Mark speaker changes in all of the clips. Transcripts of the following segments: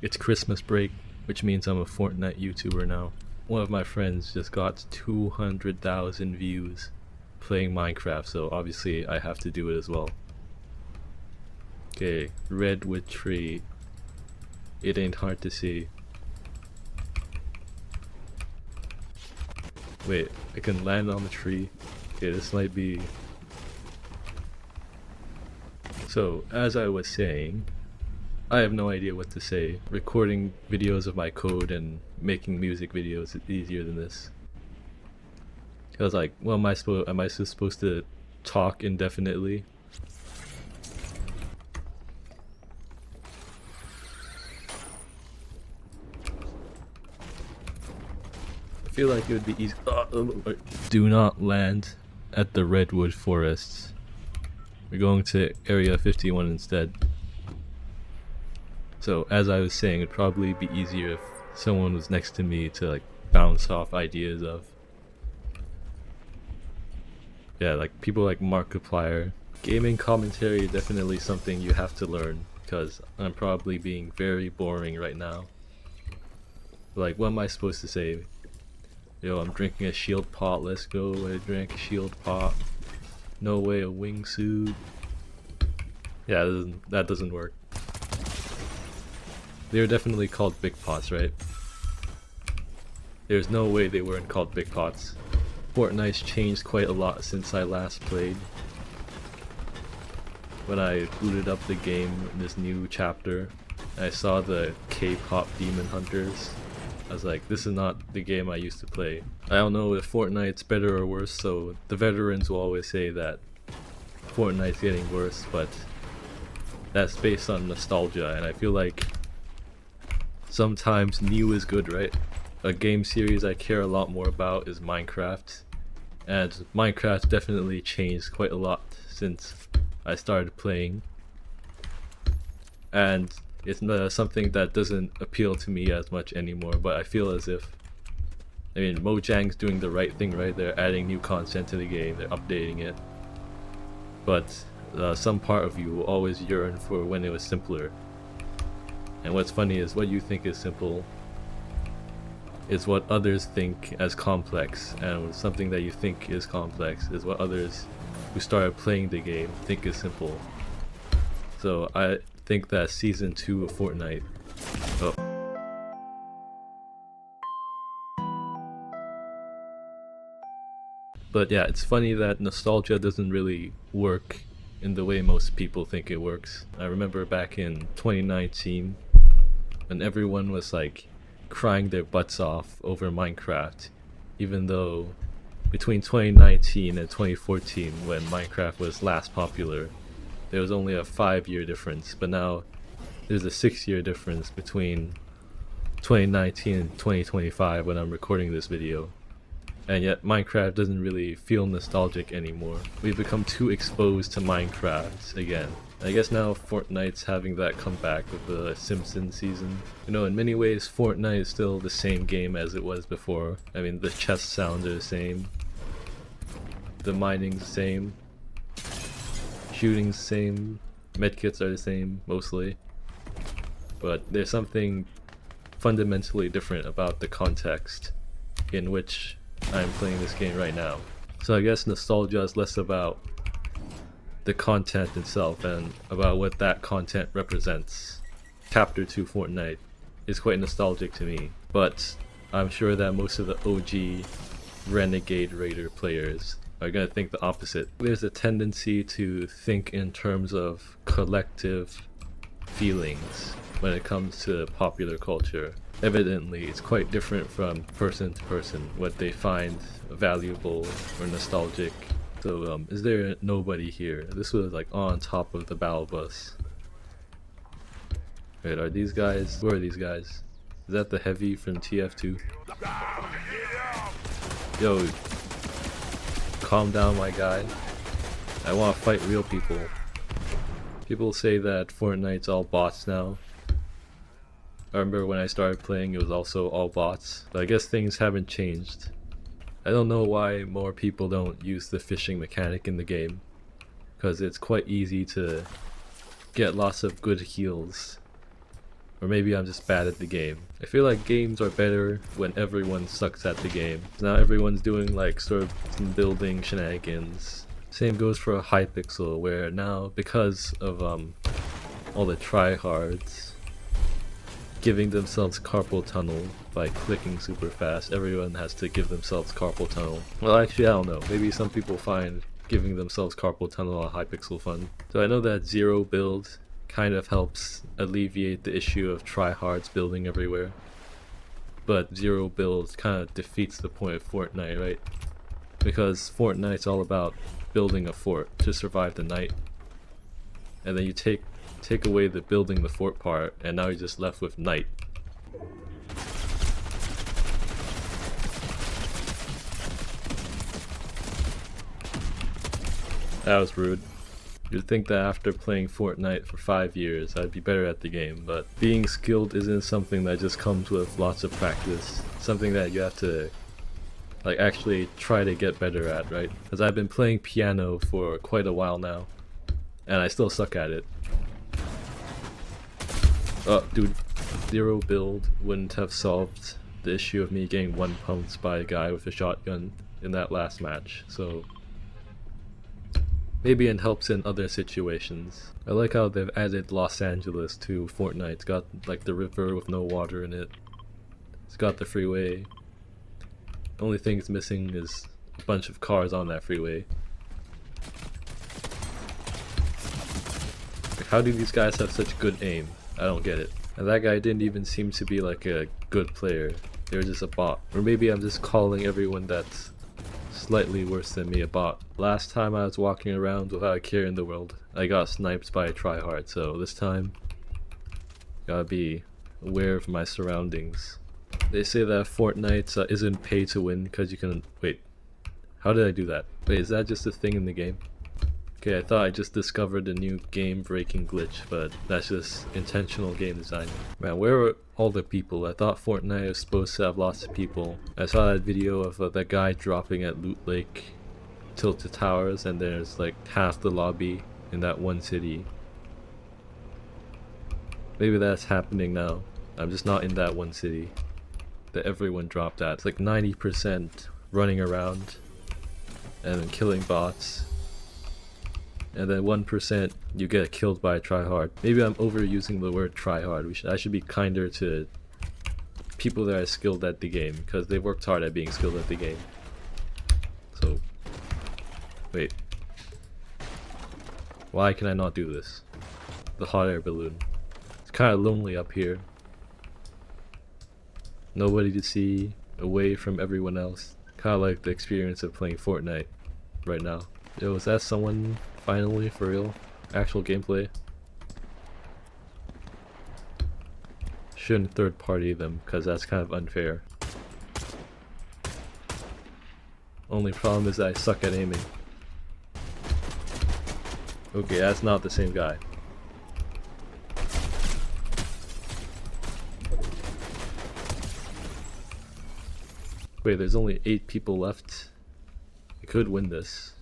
Speaker 1: It's Christmas break, which means I'm a Fortnite YouTuber now. One of my friends just got 200,000 views playing Minecraft, so obviously I have to do it as well. Okay, Redwood Tree. It ain't hard to see. Wait, I can land on the tree. Okay, this might be... So, as I was saying, I have no idea what to say. Recording videos of my code and making music videos is easier than this. I was like, well, am I just supposed to talk indefinitely? I feel like it would be easy. Do not land at the Redwood Forests. We're going to Area 51 instead. So as I was saying, it'd probably be easier if someone was next to me to like bounce off ideas of. Yeah, like people like Markiplier. Gaming commentary is definitely something you have to learn, because I'm probably being very boring right now. Like, what am I supposed to say? Yo, I'm drinking a shield pot, let's go. I drank a shield pot. No way, a wingsuit. Yeah, that doesn't work. They were definitely called big pots, right? There's no way they weren't called big pots. Fortnite's changed quite a lot since I last played. When I booted up the game in this new chapter, I saw the K-pop demon hunters. I was like, this is not the game I used to play. I don't know if Fortnite's better or worse, so the veterans will always say that Fortnite's getting worse, but that's based on nostalgia, and I feel like sometimes new is good, right? A game series I care a lot more about is Minecraft, and Minecraft definitely changed quite a lot since I started playing, and it's something that doesn't appeal to me as much anymore, but I feel as if, I mean, Mojang's doing the right thing, right? They're adding new content to the game, they're updating it, but some part of you will always yearn for when it was simpler. And what's funny is what you think is simple is what others think as complex, and something that you think is complex is what others who started playing the game think is simple. So I think that Season 2 of Fortnite... Oh. But yeah, it's funny that nostalgia doesn't really work in the way most people think it works. I remember back in 2019 when everyone was like crying their butts off over Minecraft, even though between 2019 and 2014, when Minecraft was last popular, there was only a 5-year difference, but now there's a 6-year difference between 2019 and 2025 when I'm recording this video. And yet Minecraft doesn't really feel nostalgic anymore. We've become too exposed to Minecraft again. I guess now Fortnite's having that comeback with the Simpsons season. You know, in many ways Fortnite is still the same game as it was before. I mean, the chest sounds are the same, the mining's the same, shooting's the same, medkits are the same, mostly. But there's something fundamentally different about the context in which I'm playing this game right now. So I guess nostalgia is less about the content itself and about what that content represents. Chapter 2 Fortnite is quite nostalgic to me, but I'm sure that most of the OG Renegade Raider players are gonna think the opposite. There's a tendency to think in terms of collective feelings when it comes to popular culture. Evidently, it's quite different from person to person, what they find valuable or nostalgic. So, is there nobody here? This was like on top of the battle bus. Wait, are these guys? Who are these guys? Is that the heavy from TF2? Yo, calm down, my guy. I want to fight real people. People say that Fortnite's all bots now. I remember when I started playing it was also all bots, but I guess things haven't changed. I don't know why more people don't use the fishing mechanic in the game, because it's quite easy to get lots of good heals Or maybe I'm just bad at the game. I feel like games are better when everyone sucks at the game. Now everyone's doing like sort of some building shenanigans. Same goes for Hypixel, where now because of all the tryhards giving themselves carpal tunnel by clicking super fast, everyone has to give themselves carpal tunnel. Well, actually, I don't know. Maybe some people find giving themselves carpal tunnel on Hypixel fun. So I know that zero build kind of helps alleviate the issue of tryhards building everywhere, but zero build kind of defeats the point of Fortnite, right? Because Fortnite's all about building a fort to survive the night, and then you take away the building the fort part, and now you're just left with night. That was rude. You'd think that after playing Fortnite for 5 years, I'd be better at the game, but being skilled isn't something that just comes with lots of practice. It's something that you have to like actually try to get better at, right? Because I've been playing piano for quite a while now, and I still suck at it. Oh, dude, zero build wouldn't have solved the issue of me getting one pumped by a guy with a shotgun in that last match, so maybe it helps in other situations. I like how they've added Los Angeles to Fortnite. It's got like the river with no water in it. It's got the freeway. The only thing it's missing is a bunch of cars on that freeway. Like, how do these guys have such good aim? I don't get it. And that guy didn't even seem to be like a good player. They were just a bot. Or maybe I'm just calling everyone that's slightly worse than me a bot. Last time I was walking around without a care in the world, I got sniped by a tryhard, so this time gotta be aware of my surroundings. They say that Fortnite isn't pay to win because you can... Wait, how did I do that? Wait, is that just a thing in the game? Okay, I thought I just discovered a new game-breaking glitch, but that's just intentional game design. Man, where are all the people? I thought Fortnite was supposed to have lots of people. I saw that video of that guy dropping at Loot Lake Tilted Towers, and there's like half the lobby in that one city. Maybe that's happening now. I'm just not in that one city that everyone dropped at. It's like 90% running around and then killing bots, and then 1% you get killed by a tryhard. Maybe I'm overusing the word tryhard. I should be kinder to people that are skilled at the game, because they worked hard at being skilled at the game. So, wait. Why can I not do this? The hot air balloon. It's kind of lonely up here. Nobody to see, away from everyone else. Kind of like the experience of playing Fortnite right now. Yo, is that someone finally for real? Actual gameplay? Shouldn't third party them, because that's kind of unfair. Only problem is that I suck at aiming. Okay, that's not the same guy. Wait, there's only 8 people left. I could win this.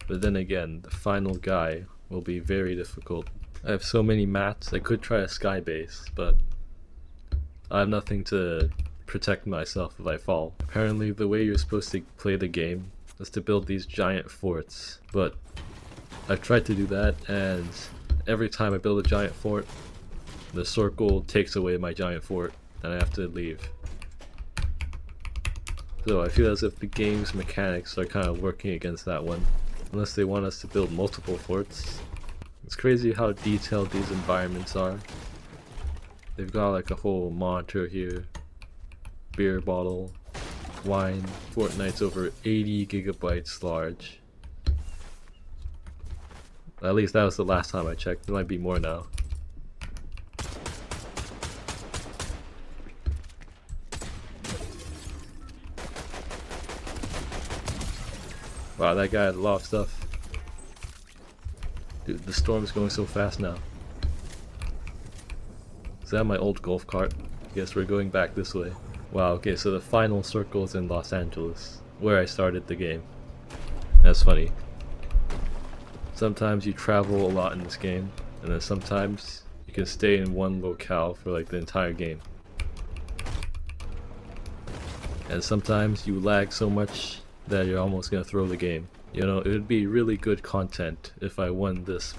Speaker 1: But then again, the final guy will be very difficult. I have so many mats. I could try a sky base, but I have nothing to protect myself if I fall. Apparently the way you're supposed to play the game is to build these giant forts, but I've tried to do that, and every time I build a giant fort, the circle takes away my giant fort and I have to leave. So I feel as if the game's mechanics are kind of working against that one, unless they want us to build multiple forts. It's crazy how detailed these environments are. They've got like a whole monitor here, beer bottle, wine. Fortnite's over 80 gigabytes large. At least that was the last time I checked. There might be more now. Wow, that guy had a lot of stuff. Dude, the storm's going so fast now. Is that my old golf cart? I guess we're going back this way. Wow, okay, so the final circle is in Los Angeles, where I started the game. That's funny. Sometimes you travel a lot in this game, and then sometimes you You can stay in one locale for like the entire game. And sometimes you lag so much that you're almost gonna throw the game. You know, it would be really good content if I won this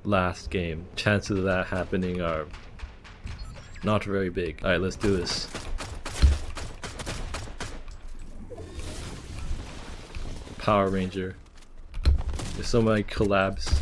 Speaker 1: last game. Chances of that happening are not very big. Alright, let's do this. Power Ranger. There's so many collabs.